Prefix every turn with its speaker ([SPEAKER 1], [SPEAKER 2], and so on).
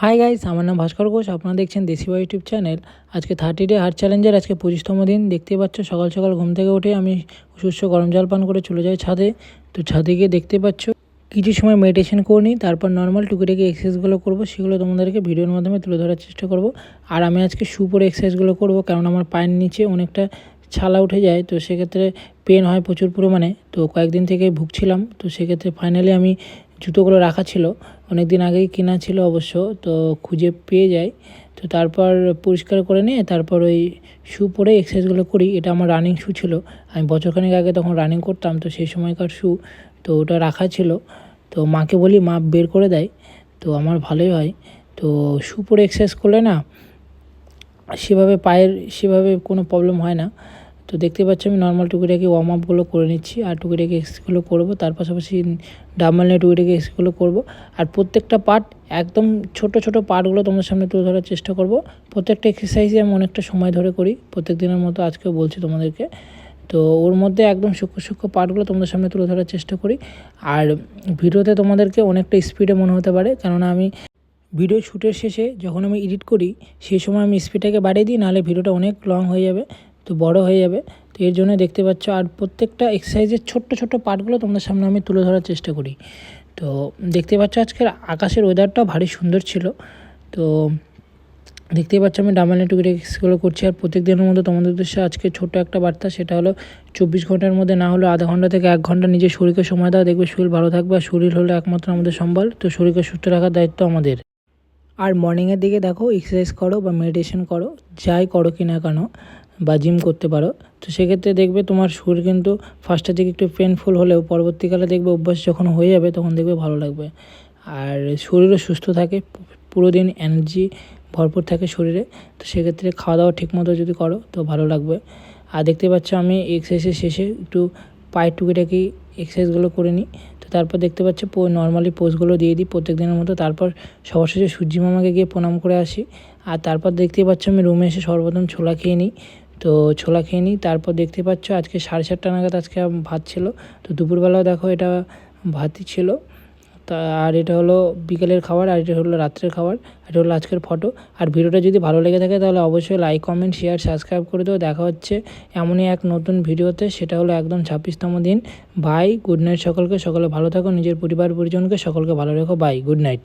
[SPEAKER 1] Hi guys, আমার নাম ভাস্কর ঘোষ। আপনারা দেখছেন দেশি বয় ইউটিউব চ্যানেল। আজকে 30 ডে হার্ট চ্যালেঞ্জের আজকে 25তম দিন। দেখতে পাচ্ছ সকাল সকাল ঘুম থেকে উঠে আমি সুস্থ গরম জল পান করে চলে যাই ছাদে। তো ছাদে গিয়ে দেখতে পাচ্ছ কিছু সময় মেডিটেশন করে নিই, তারপর নর্মাল টুকিটাকি এক্সারসাইজগুলো করবো, সেগুলো তোমাদেরকে ভিডিওর মাধ্যমে তুলে ধরার চেষ্টা করব। আর আমি আজকে শু পরে এক্সারসাইজগুলো করব, কারণ আমার পায়ের নিচে অনেকটা ছালা উঠে যায়, তো সেক্ষেত্রে পেন হয় প্রচুর পরিমাণে। তো কয়েকদিন থেকে ভুগছিলাম, তো সেক্ষেত্রে ফাইনালি আমি জুতোগুলো রাখা ছিল, অনেক দিন আগেই কেনা ছিল অবশ্য, তো খুঁজে পেয়ে যাই। তো তারপর পরিষ্কার করে নিয়ে তারপর ওই শু পরে এক্সারসাইজগুলো করি। এটা আমার রানিং শু ছিল, আমি বছরখানেক আগে তখন রানিং করতাম, তো সেই সময়কার শু, তো ওটা রাখা ছিল। তো মাকে বলি, মা বের করে দেয়, তো আমার ভালোই হয়। তো শু পরে এক্সারসাইজ করলে না সেভাবে কোনো প্রবলেম হয় না। তো দেখতে পাচ্ছি আমি নর্মাল টুকিটাকি ওয়ার্ম আপগুলো করে নিচ্ছি, আর টুকিটাকি এক্সারসাইজগুলো করবো, তার পাশাপাশি ডাম্বেল নিয়ে টুকিটাকি এক্সারসাইজগুলো করবো। আর প্রত্যেকটা পার্ট, একদম ছোট ছোট পার্টগুলো তোমাদের সামনে তুলে ধরার চেষ্টা করব। প্রত্যেকটা এক্সারসাইজে আমি অনেকটা সময় ধরে করি, প্রত্যেক দিনের মতো আজকেও বলছি তোমাদেরকে। তো ওর মধ্যে একদম সূক্ষ্ম সূক্ষ্ম পার্টগুলো তোমাদের সামনে তুলে ধরার চেষ্টা করি। আর ভিডিওতে তোমাদেরকে অনেকটা স্পিডে মনে হতে পারে, কেননা আমি ভিডিও শ্যুটের শেষে যখন আমি এডিট করি সেই সময় আমি স্পিডটাকে বাড়িয়ে দিই, নাহলে ভিডিওটা অনেক লং হয়ে যাবে, তো বড় হয়ে যাবে। তো এর জন্য দেখতে পাচ্ছ, আর প্রত্যেকটা এক্সারসাইজের ছোট্ট ছোট্ট পার্টগুলো তোমাদের সামনে আমি তুলে ধরার চেষ্টা করি। তো দেখতে পাচ্ছ আজকের আকাশের ওয়েদারটাও ভারী সুন্দর ছিল। তো দেখতেই পাচ্ছ আমি ডাম্বেল নিয়ে টুকিটাকি এক্সারসাইজগুলো করছি। আর প্রত্যেক দিনের মধ্যে তোমাদের উদ্দেশ্যে আজকে ছোট্ট একটা বার্তা, সেটা হলো 24 ঘন্টার মধ্যে না হলেও আধা ঘন্টা থেকে 1 ঘন্টা নিজের শরীরকে সময় দাও, দেখবে শরীর ভালো থাকবে। আর শরীর হলো একমাত্র আমাদের সম্বল, তো শরীরকে সুস্থ রাখার দায়িত্ব আমাদের। আর মর্নিংয়ের দিকে দেখো এক্সারসাইজ করো বা মেডিটেশন করো, যাই করো কি না কেন, বা জিম করতে পারো, তো সেক্ষেত্রে দেখবে তোমার শরীর কিন্তু ফার্স্টের দিকে একটু পেনফুল হলেও পরবর্তীকালে দেখবে অভ্যাস যখন হয়ে যাবে তখন দেখবে ভালো লাগবে। আর শরীরও সুস্থ থাকে, পুরো দিন এনার্জি ভরপুর থাকে শরীরে। তো সেক্ষেত্রে খাওয়া দাওয়া ঠিকমতো যদি করো তো ভালো লাগবে। আর দেখতে পাচ্ছ আমি এক্সারসাইজের শেষে একটু পায়ের টুকিটাকি এক্সারসাইজগুলো করে নিই। তো তারপর দেখতে পাচ্ছ নর্মালি পোজগুলো দিয়ে দিই প্রত্যেক দিনের মতো। তারপর সবার শেষে সূর্যি মামাকে গিয়ে প্রণাম করে আসি। আর তারপর দেখতেই পাচ্ছ আমি রুমে এসে সর্বপ্রথম ছোলা খেয়ে নিই। তো ছোলা খেয়ে নিই, তারপর দেখতে পাচ্ছ আজকে 7:30 নাগাদ আজকে ভাত ছিল। তো দুপুরবেলাও দেখো এটা ভাতই ছিল। তা আর এটা হলো বিকেলের খাবার, আর এটা হলো রাত্রের খাবার। এটা হলো আজকের ফটো। আর ভিডিওটা যদি ভালো লেগে থাকে তাহলে অবশ্যই লাইক, কমেন্ট, শেয়ার, সাবস্ক্রাইব করে দেবো। দেখা হচ্ছে এমনই এক নতুন ভিডিওতে, সেটা হলো একদম 26তম দিন। বাই, গুড নাইট সকলকে। সকলে ভালো থাকো, নিজের পরিবার পরিজনকে সকলকে ভালো রেখো। Bye, good night.